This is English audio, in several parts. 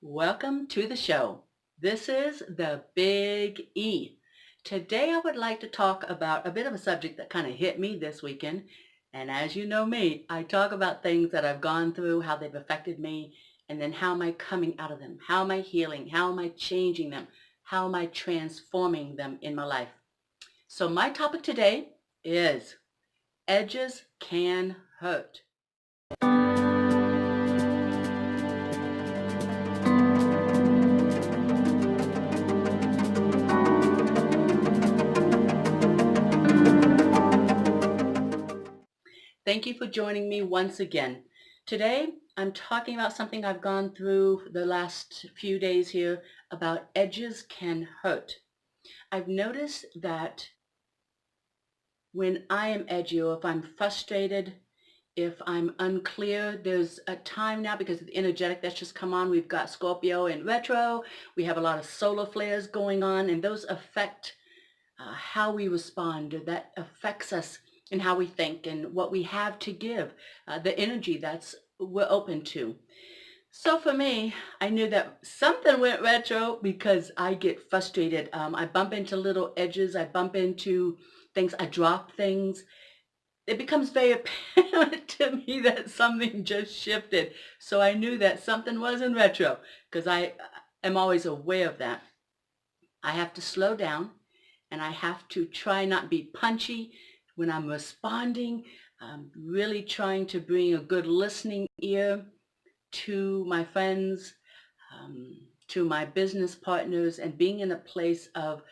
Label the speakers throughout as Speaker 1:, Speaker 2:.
Speaker 1: Welcome to the show. This is the Big E. Today I would like to talk about a bit of a subject that kind of hit me this weekend. And as you know me, I talk about things that I've gone through, how they've affected me, and then how am I coming out of them? How am I healing? How am I changing them? How am I transforming them in my life? So my topic today is edges can hurt. Thank you for joining me once again. Today, I'm talking about something I've gone through the last few days here about edges can hurt. I've noticed that when I am edgy or if I'm frustrated, if I'm unclear, there's a time now because of the energetic that's just come on. We've got Scorpio in retro. We have a lot of solar flares going on, and those affect how we respond. That affects us in how we think and what we have to give, the energy that's we're open to. So for me, I knew that something went retro because I get frustrated. I bump into little edges. I bump into things. I drop things. It becomes very apparent to me that something just shifted. So I knew that something was in retro because I am always aware of that. I have to slow down and I have to try not be punchy when I'm responding. I'm really trying to bring a good listening ear to my friends, to my business partners, and being in a place of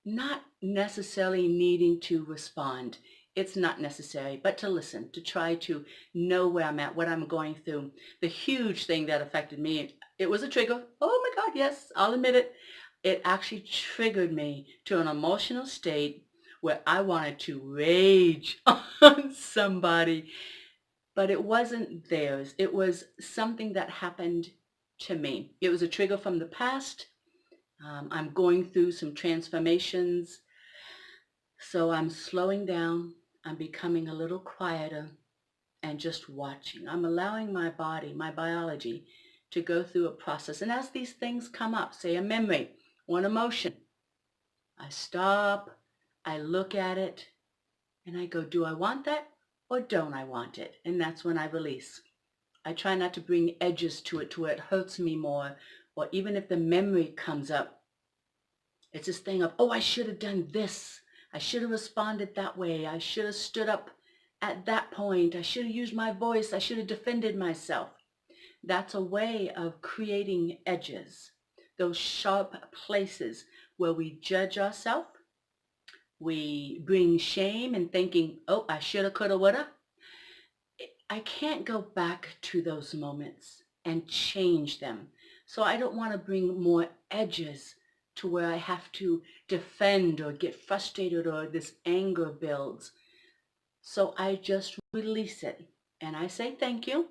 Speaker 1: not necessarily needing to respond. It's not necessary, but to listen, to try to know where I'm at, what I'm going through. The huge thing that affected me, it was a trigger. Oh my God, yes, I'll admit it. It actually triggered me to an emotional state where I wanted to rage on somebody, but it wasn't theirs. It was something that happened to me. It was a trigger from the past. I'm going through some transformations, so I'm slowing down. I'm becoming a little quieter and just watching. I'm allowing my body, my biology, to go through a process. And as these things come up, say a memory or an emotion, I stop, I look at it, and I go, do I want that or don't I want it? And that's when I release. I try not to bring edges to it where it hurts me more. Or even if the memory comes up, it's this thing of, oh, I should have done this. I should have responded that way. I should have stood up at that point. I should have used my voice. I should have defended myself. That's a way of creating edges, those sharp places where we judge ourselves. We bring shame and thinking, oh, I shoulda, coulda, woulda. I can't go back to those moments and change them. So I don't want to bring more edges to where I have to defend or get frustrated or this anger builds. So I just release it and I say thank you.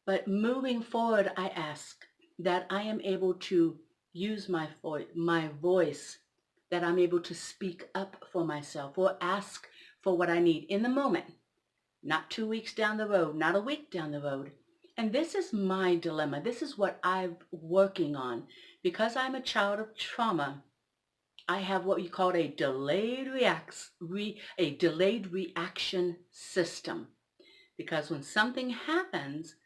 Speaker 1: But moving forward, I ask that I am able to use my voice, that I'm able to speak up for myself or ask for what I need in the moment, not 2 weeks down the road, not a week down the road. And this is my dilemma. This is what I'm working on. Because I'm a child of trauma, I have what you call a delayed reaction system. Because when something happens,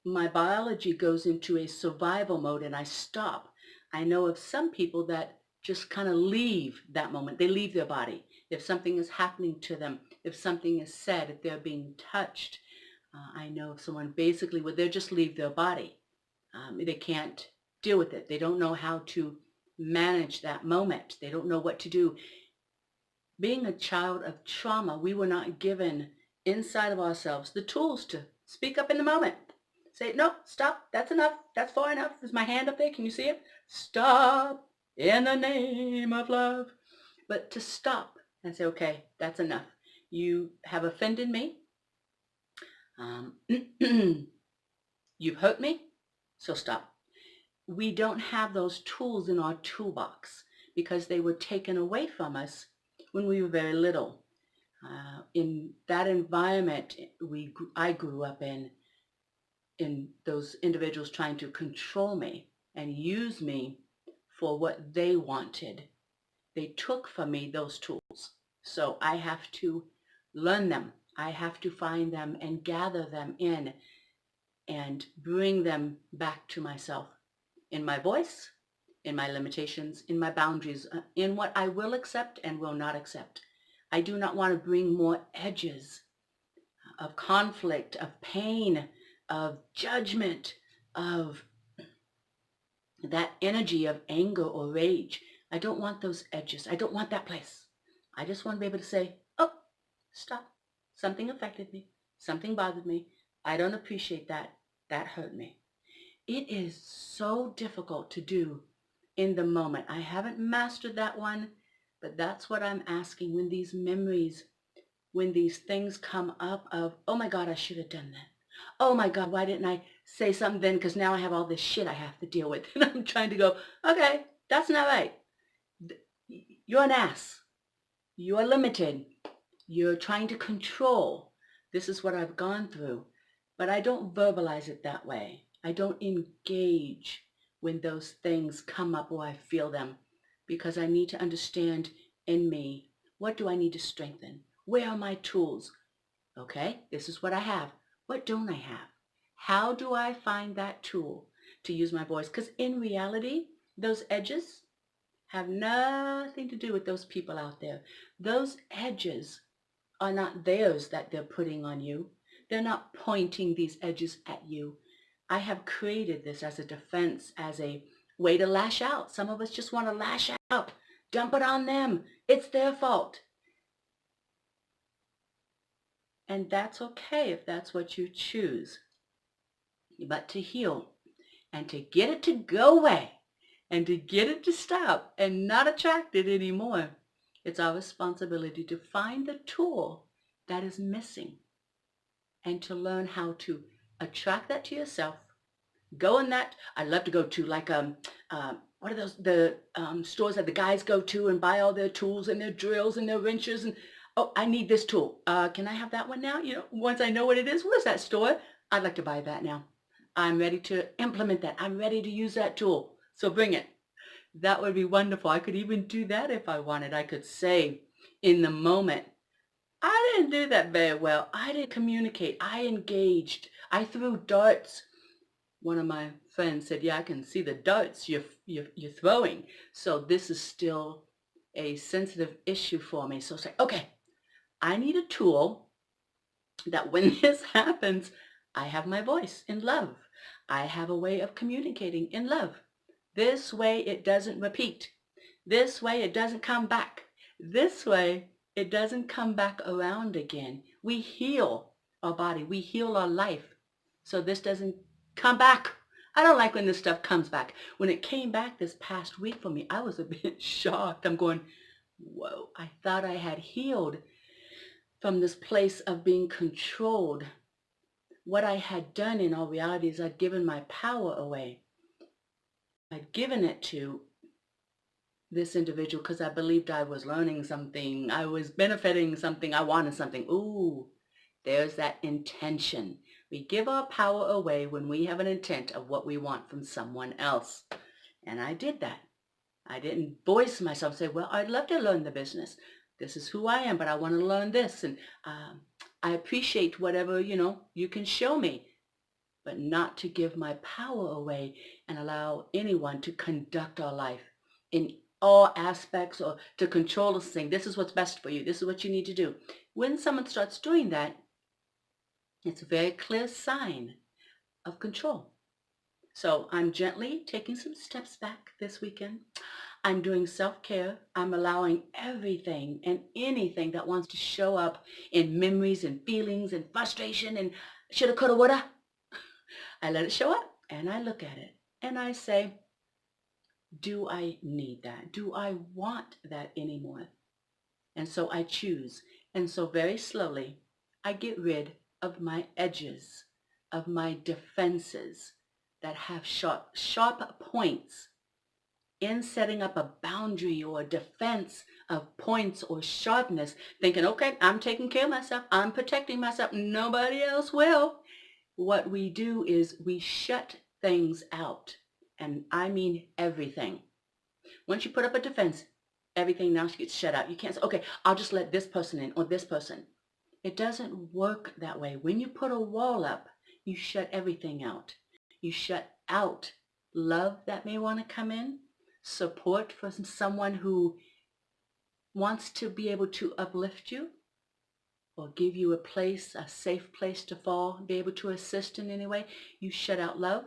Speaker 1: my biology goes into a survival mode and I stop. I know of some people that just kind of leave that moment. They leave their body. If something is happening to them, if something is said, if they're being touched, I know of someone basically where they just leave their body. They can't deal with it. They don't know how to manage that moment. They don't know what to do. Being a child of trauma, we were not given inside of ourselves the tools to speak up in the moment. Say, no, stop, that's enough, that's far enough. Is my hand up there? Can you see it? Stop in the name of love. But to stop and say, okay, that's enough. You have offended me. You've hurt me, so stop. We don't have those tools in our toolbox because they were taken away from us when we were very little. In that environment I grew up in, in those individuals trying to control me and use me for what they wanted. They took from me those tools. So I have to learn them. I have to find them and gather them in and bring them back to myself in my voice, in my limitations, in my boundaries, in what I will accept and will not accept. I do not want to bring more edges of conflict, of pain, of judgment, of that energy of anger or rage. I don't want those edges. I don't want that place. I just want to be able to say, oh, stop. Something affected me. Something bothered me. I don't appreciate that. That hurt me. It is so difficult to do in the moment. I haven't mastered that one, but that's what I'm asking when these memories, when these things come up of, oh my God, I should have done that. Oh my God, why didn't I say something then? Because now I have all this shit I have to deal with. And I'm trying to go, okay, that's not right. You're an ass. You are limited. You're trying to control. This is what I've gone through. But I don't verbalize it that way. I don't engage when those things come up or I feel them, because I need to understand in me, what do I need to strengthen? Where are my tools? Okay, this is what I have. What don't I have? How do I find that tool to use my voice? Because in reality, those edges have nothing to do with those people out there. Those edges are not theirs that they're putting on you. They're not pointing these edges at you. I have created this as a defense, as a way to lash out. Some of us just want to lash out, dump it on them. It's their fault. And that's okay if that's what you choose. But to heal and to get it to go away and to get it to stop and not attract it anymore, it's our responsibility to find the tool that is missing and to learn how to attract that to yourself. Go in that. I love to go to like what are those stores that the guys go to and buy all their tools and their drills and their wrenches and, oh, I need this tool. Can I have that one now? You know, once I know what it is, where's that store? I'd like to buy that now. I'm ready to implement that. I'm ready to use that tool. So bring it. That would be wonderful. I could even do that if I wanted. I could say in the moment, I didn't do that very well. I didn't communicate. I engaged. I threw darts. One of my friends said, yeah, I can see the darts you're throwing. So this is still a sensitive issue for me. So say, okay, I need a tool that when this happens, I have my voice in love. I have a way of communicating in love. This way it doesn't repeat. This way it doesn't come back. This way it doesn't come back around again. We heal our body. We heal our life. So this doesn't come back. I don't like when this stuff comes back. When it came back this past week for me, I was a bit shocked. I'm going, whoa, I thought I had healed from this place of being controlled. What I had done in all reality is I'd given my power away. I'd given it to this individual because I believed I was learning something. I was benefiting something. I wanted something. Ooh, there's that intention. We give our power away when we have an intent of what we want from someone else. And I did that. I didn't voice myself, say, well, I'd love to learn the business. This is who I am, but I want to learn this. And I appreciate whatever, you can show me, but not to give my power away and allow anyone to conduct our life in all aspects or to control us, saying, this is what's best for you. This is what you need to do. When someone starts doing that, it's a very clear sign of control. So I'm gently taking some steps back this weekend. I'm doing self-care. I'm allowing everything and anything that wants to show up in memories and feelings and frustration and shoulda, coulda, woulda. I let it show up and I look at it and I say, do I need that? Do I want that anymore? And so I choose. And so very slowly, I get rid of my edges, of my defenses that have sharp points in setting up a boundary or a defense of points or sharpness, thinking, okay, I'm taking care of myself. I'm protecting myself. Nobody else will. what we do is we shut things out. And I mean everything. Once you put up a defense, everything now gets shut out. You can't say, okay, I'll just let this person in or this person. It doesn't work that way. When you put a wall up, you shut everything out. You shut out love that may want to come in, support for someone who wants to be able to uplift you or give you a place, a safe place to fall, be able to assist in any way. You shut out love.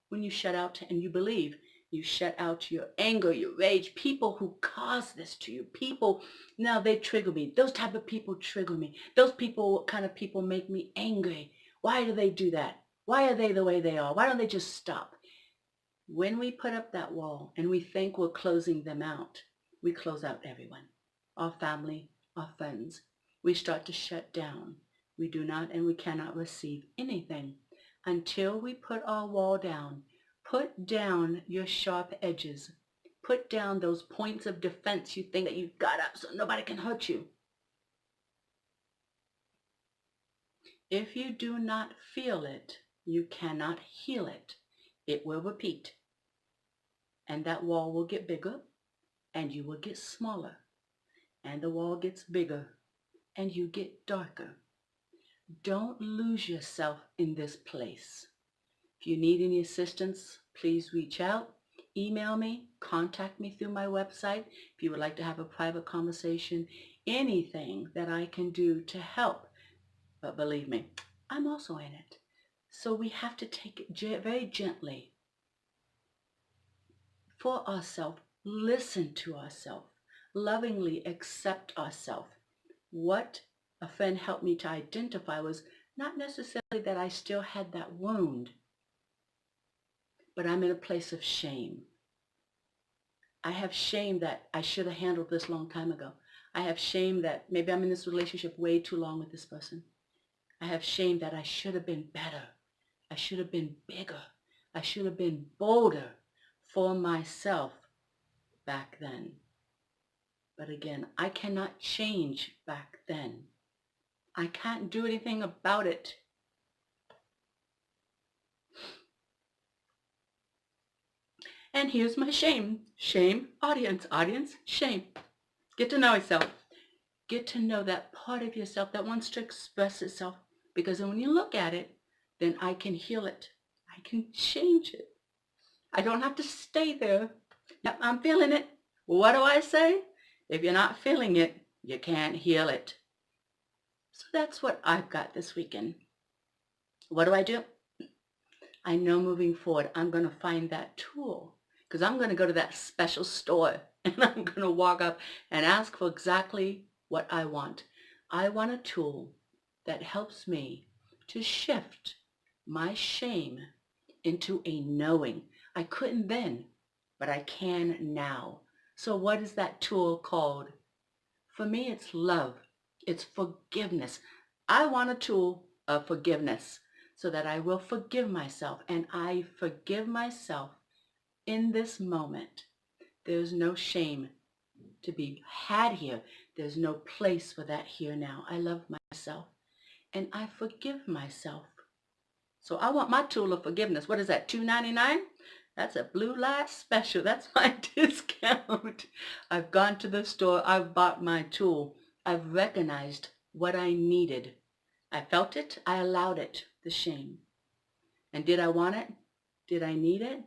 Speaker 1: When you shut out and you believe, you shut out your anger, your rage, people who cause this to you. People, now they trigger me. Those type of people trigger me. Those people, kind of people make me angry. Why do they do that? Why are they the way they are? Why don't they just stop? When we put up that wall and we think we're closing them out, we close out everyone. Our family, our friends. We start to shut down. We do not and we cannot receive anything until we put our wall down. Put down your sharp edges. Put down those points of defense you think that you've got up so nobody can hurt you. If you do not feel it, you cannot heal it. It will repeat. And that wall will get bigger and you will get smaller. And the wall gets bigger and you get darker. Don't lose yourself in this place. If you need any assistance, please reach out. Email me, contact me through my website. If you would like to have a private conversation, anything that I can do to help. But believe me, I'm also in it. So we have to take it very gently for ourselves, listen to ourselves, lovingly accept ourselves. What a friend helped me to identify was not necessarily that I still had that wound, but I'm in a place of shame. I have shame that I should have handled this a long time ago. I have shame that maybe I'm in this relationship way too long with this person. I have shame that I should have been better. I should have been bigger. I should have been bolder for myself back then. But again, I cannot change back then. I can't do anything about it. And here's my shame. Shame, audience, shame. Get to know yourself. Get to know that part of yourself that wants to express itself. Because when you look at it, then I can heal it. I can change it. I don't have to stay there. Yep, I'm feeling it. What do I say? If you're not feeling it, you can't heal it. So that's what I've got this weekend. What do? I know moving forward, I'm going to find that tool because I'm going to go to that special store and I'm going to walk up and ask for exactly what I want. I want a tool that helps me to shift my shame into a knowing. I couldn't then, but I can now. So what is that tool called? For me, it's love. It's forgiveness. I want a tool of forgiveness so that I will forgive myself. And I forgive myself in this moment. There's no shame to be had here. There's no place for that here now. I love myself and I forgive myself. So I want my tool of forgiveness. What is that, $2.99? That's a Blue Light special. That's my discount. I've gone to the store. I've bought my tool. I've recognized what I needed. I felt it. I allowed it, the shame. And did I want it? Did I need it?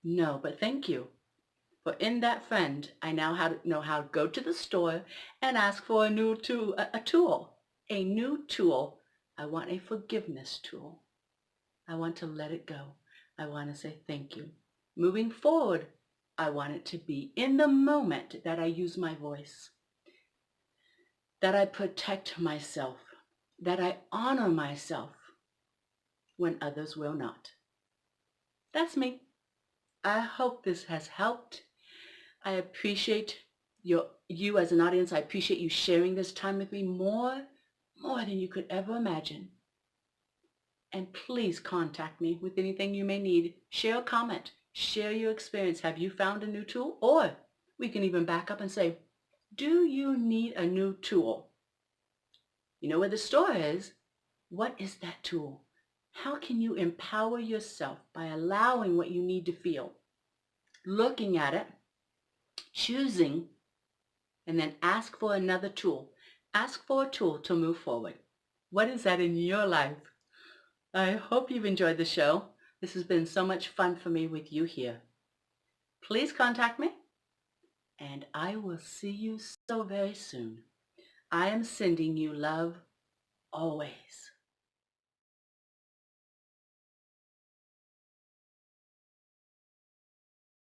Speaker 1: No, but thank you. For in that friend, I now know how to go to the store and ask for a new tool, a new tool. I want a forgiveness tool. I want to let it go. I want to say thank you. Moving forward, I want it to be in the moment that I use my voice, that I protect myself, that I honor myself when others will not. That's me. I hope this has helped. I appreciate you as an audience. I appreciate you sharing this time with me more than you could ever imagine. And please contact me with anything you may need. Share a comment. Share your experience. Have you found a new tool? Or we can even back up and say, do you need a new tool? You know where the store is? What is that tool? How can you empower yourself by allowing what you need to feel, looking at it, choosing, and then ask for another tool. Ask for a tool to move forward. What is that in your life? I hope you've enjoyed the show. This has been so much fun for me with you here. Please contact me, and I will see you so very soon. I am sending you love always.